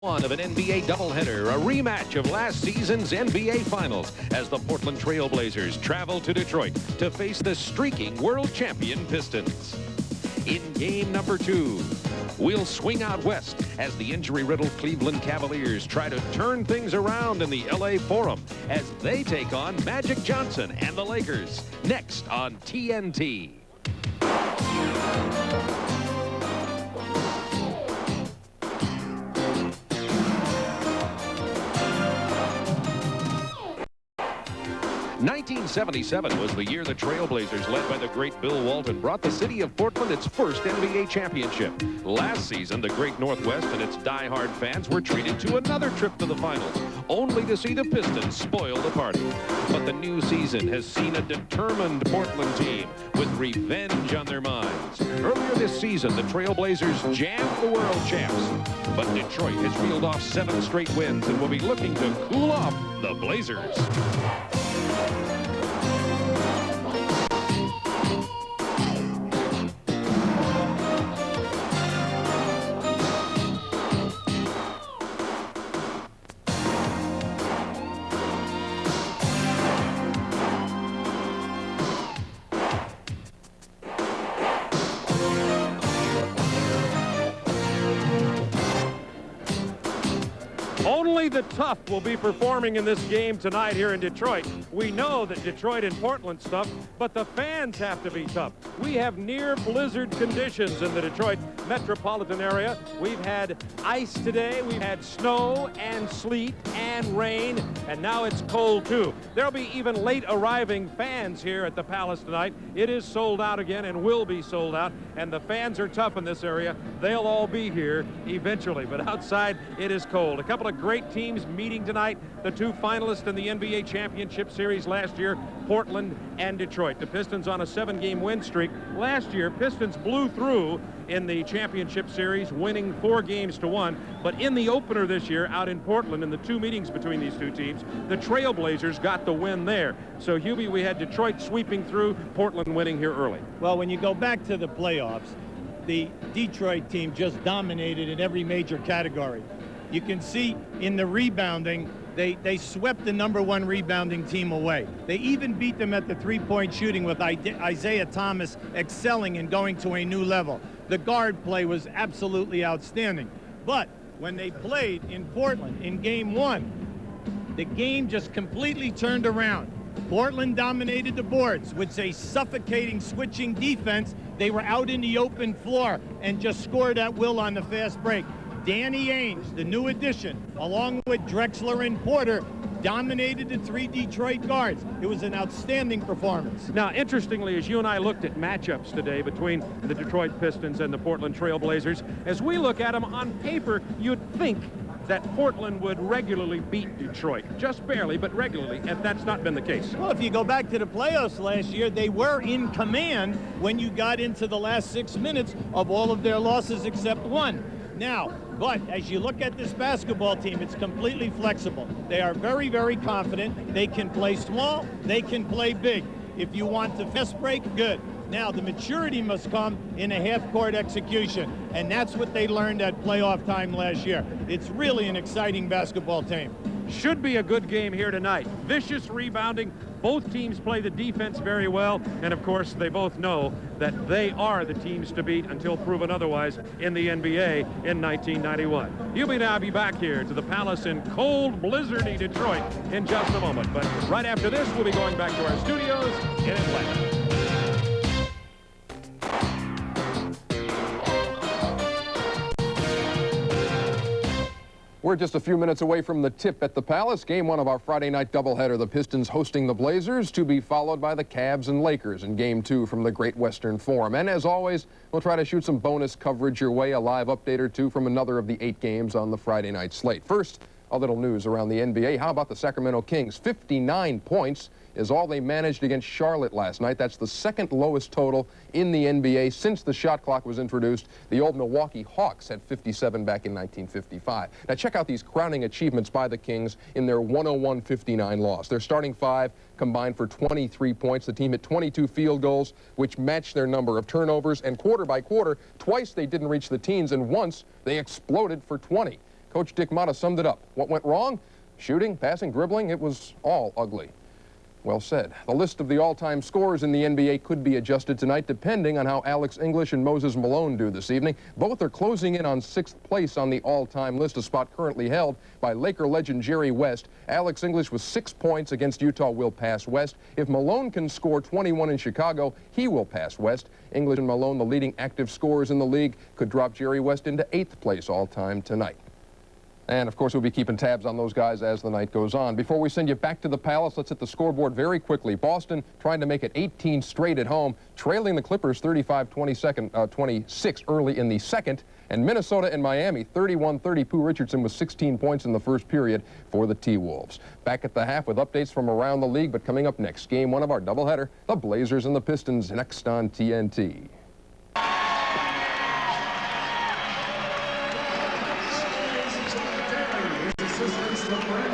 One of an NBA doubleheader, a rematch of last season's NBA Finals as the Portland Trail Blazers travel to Detroit to face the streaking world champion Pistons. In game number 2, we'll swing out west as the injury-riddled Cleveland Cavaliers try to turn things around in the LA Forum as they take on Magic Johnson and the Lakers next on TNT. 1977 was the year the Trailblazers, led by the great Bill Walton, brought the city of Portland its first NBA championship. Last season, the great Northwest and its die-hard fans were treated to another trip to the finals, only to see the Pistons spoil the party. But the new season has seen a determined Portland team with revenge on their minds. Earlier this season, the Trailblazers jammed the world champs, but Detroit has reeled off 7 straight wins and will be looking to cool off the Blazers. Only the tough will be performing in this game tonight here in Detroit. We know that Detroit and Portland's tough, but the fans have to be tough. We have near blizzard conditions in the Detroit metropolitan area. We've had ice today, we've had snow and sleet and rain, and now it's cold too. There'll be even late arriving fans here at the Palace tonight. It is sold out again and will be sold out, and the fans are tough in this area. They'll all be here eventually, but outside it is cold. A couple of great teams meeting tonight, the 2 finalists in the NBA championship series last year, Portland and Detroit. The Pistons on a 7-game win streak. Last year, Pistons blew through in the championship series, winning 4 games to 1. But in the opener this year, out in Portland, in the 2 meetings between these 2 teams, the Trailblazers got the win there. So, Hubie, we had Detroit sweeping through, Portland winning here early. Well, when you go back to the playoffs, the Detroit team just dominated in every major category. You can see in the rebounding, they swept the #1 rebounding team away. They even beat them at the three-point shooting with Isaiah Thomas excelling and going to a new level. The guard play was absolutely outstanding. But when they played in Portland in Game 1, the game just completely turned around. Portland dominated the boards with a suffocating switching defense. They were out in the open floor and just scored at will on the fast break. Danny Ainge, the new addition, along with Drexler and Porter, dominated the 3 Detroit guards. It was an outstanding performance. Now, interestingly, as you and I looked at matchups today between the Detroit Pistons and the Portland Trail Blazers, as we look at them on paper, you'd think that Portland would regularly beat Detroit. Just barely, but regularly, and that's not been the case. Well, if you go back to the playoffs last year, they were in command when you got into the last 6 minutes of all of their losses except 1. Now, but as you look at this basketball team, it's completely flexible. They are very, very confident. They can play small. They can play big. If you want to fast break, good. Now, the maturity must come in a half-court execution, and that's what they learned at playoff time last year. It's really an exciting basketball team. Should be a good game here tonight. Vicious rebounding. Both teams play the defense very well, and of course they both know that they are the teams to beat until proven otherwise in the NBA in 1991. You'll now be back here to the Palace in cold, blizzardy Detroit in just a moment. But right after this, we'll be going back to our studios in Atlanta. We're just a few minutes away from the tip at the Palace. Game 1 of our Friday night doubleheader. The Pistons hosting the Blazers, to be followed by the Cavs and Lakers in Game 2 from the Great Western Forum. And as always, we'll try to shoot some bonus coverage your way, a live update or 2 from another of the 8 games on the Friday night slate. First, a little news around the NBA. How about the Sacramento Kings? 59 points is all they managed against Charlotte last night. That's the 2nd lowest total in the NBA since the shot clock was introduced. The old Milwaukee Hawks had 57 back in 1955. Now check out these crowning achievements by the Kings in their 101-59 loss. Their starting 5 combined for 23 points. The team hit 22 field goals, which matched their number of turnovers. And quarter by quarter, twice they didn't reach the teens, and once they exploded for 20. Coach Dick Motta summed it up. What went wrong? Shooting, passing, dribbling, it was all ugly. Well said. The list of the all-time scorers in the NBA could be adjusted tonight depending on how Alex English and Moses Malone do this evening. Both are closing in on 6th place on the all-time list, a spot currently held by Laker legend Jerry West. Alex English with 6 points against Utah will pass West. If Malone can score 21 in Chicago, he will pass West. English and Malone, the leading active scorers in the league, could drop Jerry West into 8th place all-time tonight. And, of course, we'll be keeping tabs on those guys as the night goes on. Before we send you back to the Palace, let's hit the scoreboard very quickly. Boston trying to make it 18 straight at home, trailing the Clippers 35-26 early in the second. And Minnesota and Miami 31-30. Pooh Richardson with 16 points in the first period for the T-Wolves. Back at the half with updates from around the league, but coming up next, game 1 of our doubleheader, the Blazers and the Pistons next on TNT.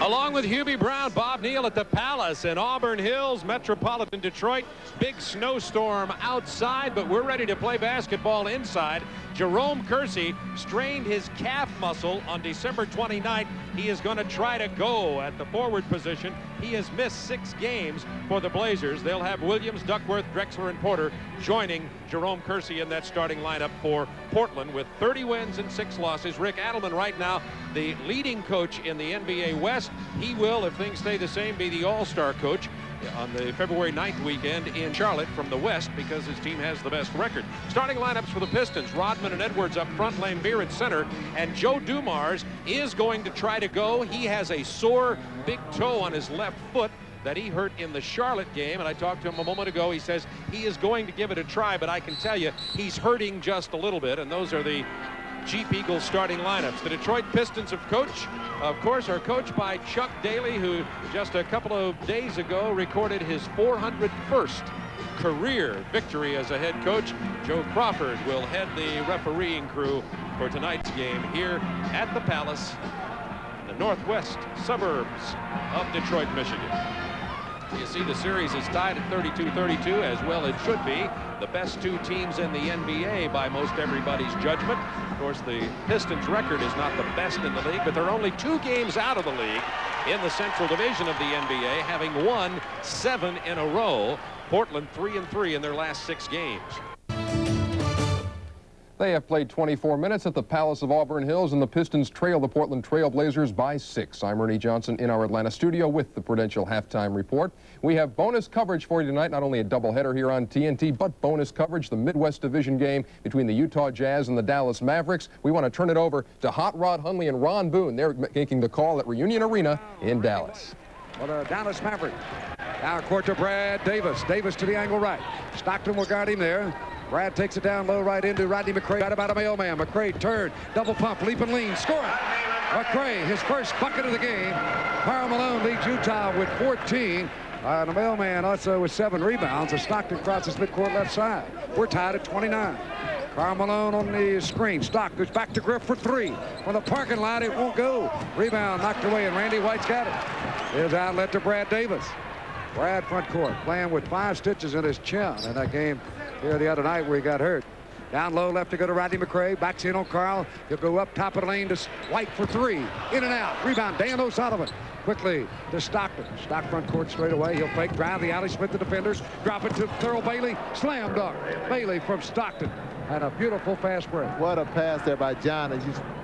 Along with Hubie Brown, Bob Neal at the Palace in Auburn Hills, metropolitan Detroit. Big snowstorm outside, but we're ready to play basketball inside. Jerome Kersey strained his calf muscle on December 29th. He is going to try to go at the forward position. He has missed 6 games for the Blazers. They'll have Williams, Duckworth, Drexler, and Porter joining Jerome Kersey in that starting lineup for Portland with 30 wins and 6 losses. Rick Adelman right now the leading coach in the NBA West. He will, if things stay the same, be the all-star coach on the February 9th weekend in Charlotte from the West because his team has the best record. Starting lineups for the Pistons, Rodman and Edwards up front, Lane Beer at center, and Joe Dumars is going to try to go. He has a sore big toe on his left foot that he hurt in the Charlotte game, and I talked to him a moment ago. He says he is going to give it a try, but I can tell you he's hurting just a little bit, and those are the Jeep Eagles starting lineups. The Detroit Pistons of course, are coached by Chuck Daly, who just a couple of days ago recorded his 401st career victory as a head coach. Joe Crawford will head the refereeing crew for tonight's game here at the Palace, in the northwest suburbs of Detroit, Michigan. You see the series is tied at 32-32, as well it should be. The best 2 teams in the NBA by most everybody's judgment. Of course, the Pistons' record is not the best in the league, but they're only 2 games out of the league in the Central Division of the NBA, having won 7 in a row. Portland 3-3 in their last 6 games. They have played 24 minutes at the Palace of Auburn Hills, and the Pistons trail the Portland Trail Blazers by 6. I'm Ernie Johnson in our Atlanta studio with the Prudential Halftime Report. We have bonus coverage for you tonight, not only a doubleheader here on TNT, but bonus coverage, the Midwest Division game between the Utah Jazz and the Dallas Mavericks. We want to turn it over to Hot Rod Hundley and Ron Boone. They're making the call at Reunion Arena in Dallas. Well, the Dallas Mavericks. Down court to Brad Davis. Davis to the angle right. Stockton will guard him there. Brad takes it down low right into Rodney McCray. Got about a mailman. McCray turn, double pump, leap and lean, score it. McCray, his first bucket of the game. Karl Malone leads Utah with 14. The mailman also with 7 rebounds as Stockton crosses midcourt left side. We're tied at 29. Karl Malone on the screen. Stock goes back to Griff for 3. From the parking lot, it won't go. Rebound knocked away, and Randy White's got it. Here's outlet to Brad Davis. Brad front court, playing with 5 stitches in his chin in that game here the other night where he got hurt. Down low left to go to Rodney McCray. Backs in on Karl. He'll go up top of the lane to White for 3. In and out. Rebound. Dan O'Sullivan. Quickly to Stockton. Stock front court straight away. He'll fake drive the alley, split the defenders. Drop it to Thurl Bailey. Slam dunk. Bailey from Stockton. And a beautiful fast break. What a pass there by John.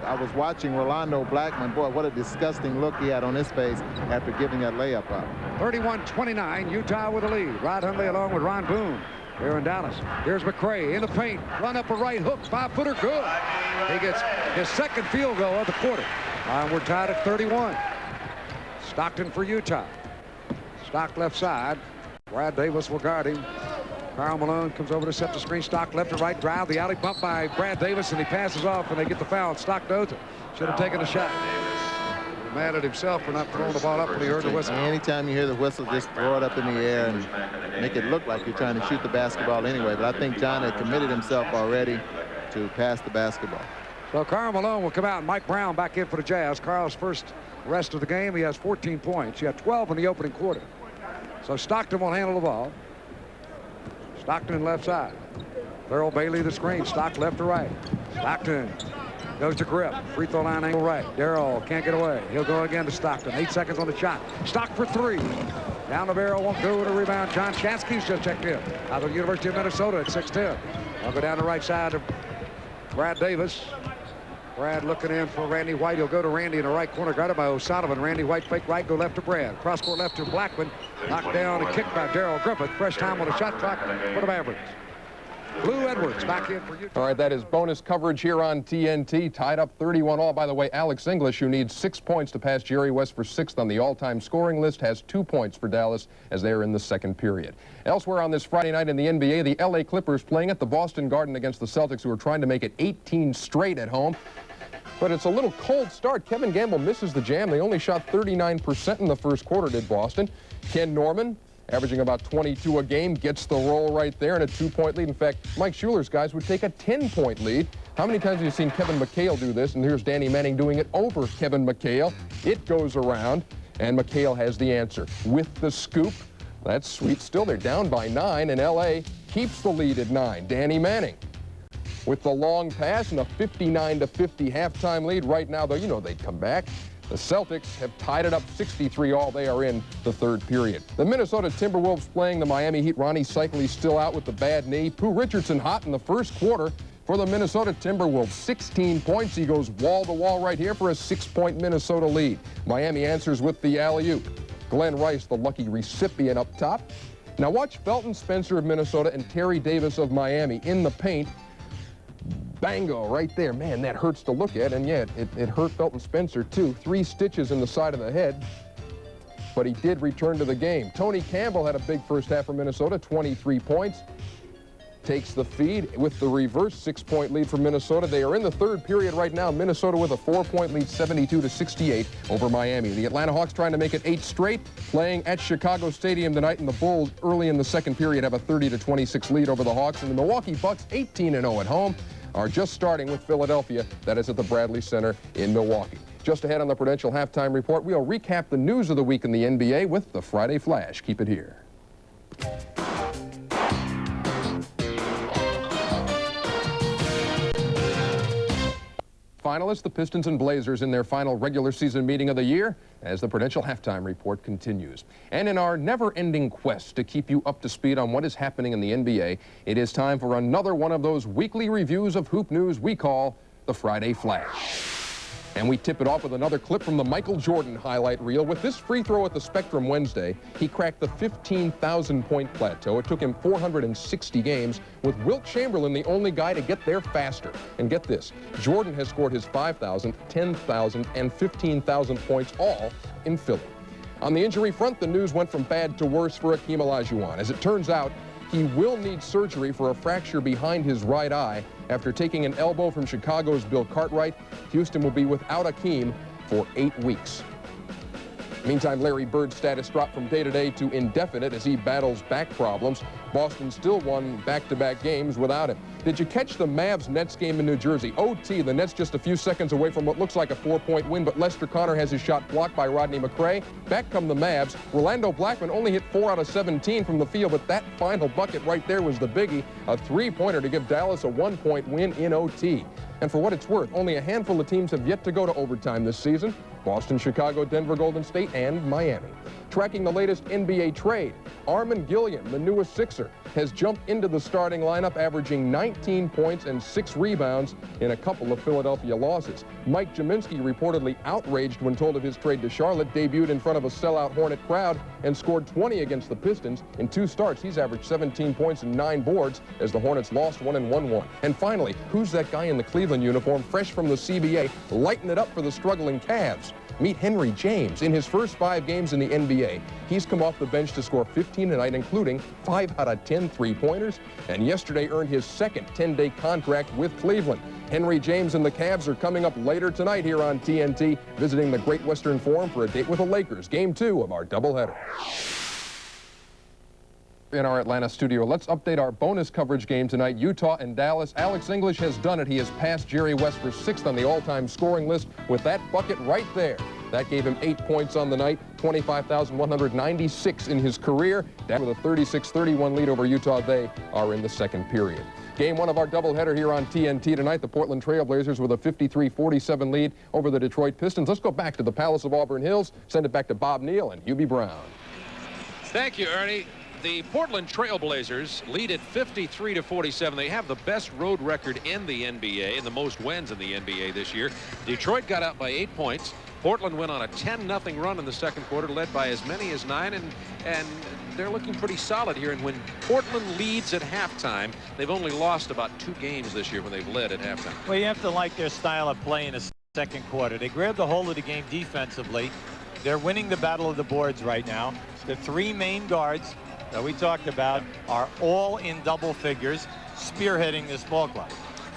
I was watching Rolando Blackman. Boy, what a disgusting look he had on his face after giving that layup up. 31-29. Utah with the lead. Rod Hundley along with Ron Boone. Here in Dallas. Here's McCray in the paint. Run up a right hook. 5-footer. Good. He gets his second field goal of the quarter. And we're tied at 31. Stockton for Utah. Stock left side. Brad Davis will guard him. Karl Malone comes over to set the screen. Stock left to right. Drive the alley. Bump by Brad Davis, and he passes off, and they get the foul. Stock knows it. Should have taken a shot. Mad at himself for not throwing the ball up when he heard the whistle. Anytime you hear the whistle, just throw it up in the air and make it look like you're trying to shoot the basketball anyway. But I think John had committed himself already to pass the basketball. So Karl Malone will come out, and Mike Brown back in for the Jazz. Karl's first rest of the game. He has 14 points. He had 12 in the opening quarter. So Stockton will handle the ball. Stockton left side. Thurl Bailey the screen. Stock left to right. Stockton Goes to Grip. Free throw line angle right. Darrell can't get away. He'll go again to Stockton. 8 seconds on the shot. Stockton for 3. Down the barrel, won't go with a rebound. John Chansky's just checked in. Out of the University of Minnesota at 6'10". I'll go down the right side to Brad Davis. Brad looking in for Randy White. He'll go to Randy in the right corner, guarded by O'Sullivan. Randy White fake right, go left to Brad. Cross court left to Blackman. Knocked down and kicked by Darrell Griffith. Fresh time on the shot clock for the Mavericks. Lou Edwards back in for Utah. All right, that is bonus coverage here on TNT. Tied up 31 all. By the way, Alex English, who needs 6 points to pass Jerry West for 6th on the all-time scoring list, has 2 points for Dallas as they are in the second period. Elsewhere on this Friday night in the NBA, the LA Clippers playing at the Boston Garden against the Celtics, who are trying to make it 18 straight at home. But it's a little cold start. Kevin Gamble misses the jam. They only shot 39% in the first quarter, did Boston. Ken Norman, averaging about 22 a game, gets the roll right there in a 2-point lead. In fact, Mike Schuler's guys would take a 10-point lead. How many times have you seen Kevin McHale do this? And here's Danny Manning doing it over Kevin McHale. It goes around, and McHale has the answer with the scoop. That's sweet. Still, they're down by 9, and L.A. keeps the lead at 9. Danny Manning with the long pass and a 59-50 halftime lead. Right now, though, you know they'd come back. The Celtics have tied it up 63 all. They are in the third period. The Minnesota Timberwolves playing the Miami Heat. Ronnie Cycli still out with the bad knee. Pooh Richardson hot in the first quarter for the Minnesota Timberwolves. 16 points. He goes wall to wall right here for a 6-point Minnesota lead. Miami answers with the alley-oop. Glenn Rice, the lucky recipient up top. Now watch Felton Spencer of Minnesota and Terry Davis of Miami in the paint. Bango right there. Man, that hurts to look at, and yet it hurt Felton Spencer too. 3 stitches in the side of the head, but he did return to the game. Tony Campbell had a big first half for Minnesota, 23 points. Takes the feed with the reverse 6-point lead for Minnesota. They are in the third period right now. Minnesota with a 4-point lead, 72-68 over Miami. The Atlanta Hawks trying to make it 8 straight, playing at Chicago Stadium tonight, and the Bulls early in the second period have a 30-26 lead over the Hawks. And the Milwaukee Bucks, 18-0 at home, are just starting with Philadelphia. That is at the Bradley Center in Milwaukee. Just ahead on the Prudential Halftime Report, we'll recap the news of the week in the NBA with the Friday Flash. Keep it here. Finalists, the Pistons and Blazers, in their final regular season meeting of the year as the Prudential Halftime Report continues. And in our never-ending quest to keep you up to speed on what is happening in the NBA, it is time for another one of those weekly reviews of hoop news we call the Friday Flash. And we tip it off with another clip from the Michael Jordan highlight reel. With this free throw at the Spectrum Wednesday, he cracked the 15,000-point plateau. It took him 460 games, with Wilt Chamberlain the only guy to get there faster. And get this, Jordan has scored his 5,000, 10,000, and 15,000 points all in Philly. On the injury front, the news went from bad to worse for Hakeem Olajuwon. As it turns out, he will need surgery for a fracture behind his right eye. After taking an elbow from Chicago's Bill Cartwright, Houston will be without Hakeem for 8 weeks. Meantime, Larry Bird's status dropped from day-to-day to indefinite as he battles back problems. Boston still won back-to-back games without him. Did you catch the Mavs-Nets game in New Jersey? OT, the Nets just a few seconds away from what looks like a 4-point win, but Lester Connor has his shot blocked by Rodney McRae. Back come the Mavs. Rolando Blackman only hit 4 out of 17 from the field, but that final bucket right there was the biggie, a 3-pointer to give Dallas a 1-point win in OT. And for what it's worth, only a handful of teams have yet to go to overtime this season. Boston, Chicago, Denver, Golden State, and Miami. Tracking the latest NBA trade, Armin Gilliam, the newest Sixer, has jumped into the starting lineup, averaging 19 points and 6 rebounds in a couple of Philadelphia losses. Mike Jaminski, reportedly outraged when told of his trade to Charlotte, debuted in front of a sellout Hornet crowd and scored 20 against the Pistons. In 2 starts, he's averaged 17 points and 9 boards as the Hornets lost 1 and won 1. And finally, who's that guy in the Cleveland uniform, fresh from the CBA, lighting it up for the struggling Cavs? Meet Henry James. In his first 5 games in the NBA, he's come off the bench to score 15 tonight, including 5 out of 10 3-pointers, and yesterday earned his second 10-day contract with Cleveland. Henry James and the Cavs are coming up later tonight here on TNT, visiting the Great Western Forum for a date with the Lakers, Game 2 of our doubleheader. In our Atlanta studio, let's update our bonus coverage game tonight, Utah and Dallas. Alex English has done it. He has passed Jerry West for 6th on the all-time scoring list with that bucket right there. That gave him 8 points on the night, 25,196 in his career. Down with a 36-31 lead over Utah. They are in the second period. Game one of our doubleheader here on TNT tonight. The Portland Trailblazers with a 53-47 lead over the Detroit Pistons. Let's go back to the Palace of Auburn Hills. Send it back to Bob Neal and Hubie Brown. Thank you, Ernie. The Portland Trailblazers lead at 53-47. They have the best road record in the NBA and the most wins in the NBA this year. Detroit got out by 8 points. Portland went on a 10-0 run in the second quarter, led by as many as 9, and they're looking pretty solid here. And when Portland leads at halftime, they've only lost about 2 games this year when they've led at halftime. Well, you have to like their style of play in the second quarter. They grabbed the hold of the game defensively. They're winning the battle of the boards right now. The 3 main guards that we talked about are all in double figures, spearheading this ball club.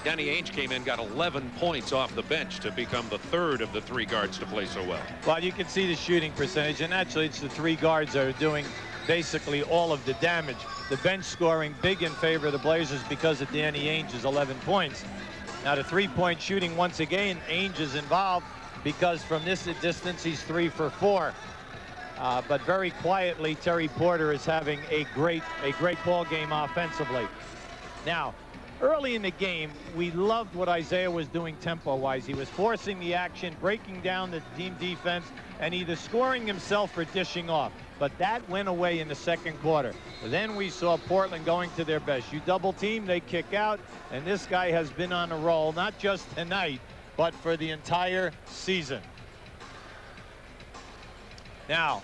Danny Ainge came in, got 11 points off the bench to become the 3rd of the 3 guards to play so well. Well, you can see the shooting percentage, and actually it's the 3 guards that are doing basically all of the damage. The bench scoring big in favor of the Blazers because of Danny Ainge's 11 points. Now the 3-point shooting, once again, Ainge is involved because from this distance he's 3 for 4. But very quietly, Terry Porter is having a great ball game offensively. Now, early in the game, we loved what Isaiah was doing tempo-wise. He was forcing the action, breaking down the team defense, and either scoring himself or dishing off. But that went away in the second quarter. Then we saw Portland going to their best. You double team, they kick out, and this guy has been on a roll, not just tonight, but for the entire season. Now,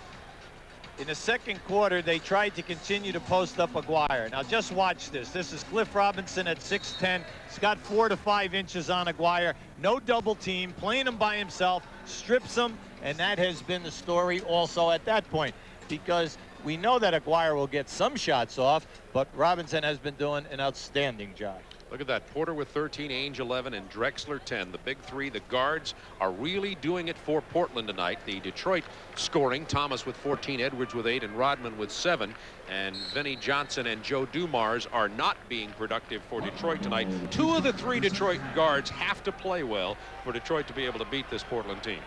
in the second quarter, they tried to continue to post up Aguirre. Now, just watch this. This is Cliff Robinson at 6'10". He's got 4 to 5 inches on Aguirre. No double team, playing him by himself, strips him, and that has been the story also at that point, because we know that Aguirre will get some shots off, but Robinson has been doing an outstanding job. Look at that. Porter with 13, Ainge 11, and Drexler 10. The big 3, the guards, are really doing it for Portland tonight. The Detroit scoring, Thomas with 14, Edwards with 8, and Rodman with 7. And Vinnie Johnson and Joe Dumars are not being productive for Detroit tonight. 2 of the 3 Detroit guards have to play well for Detroit to be able to beat this Portland team.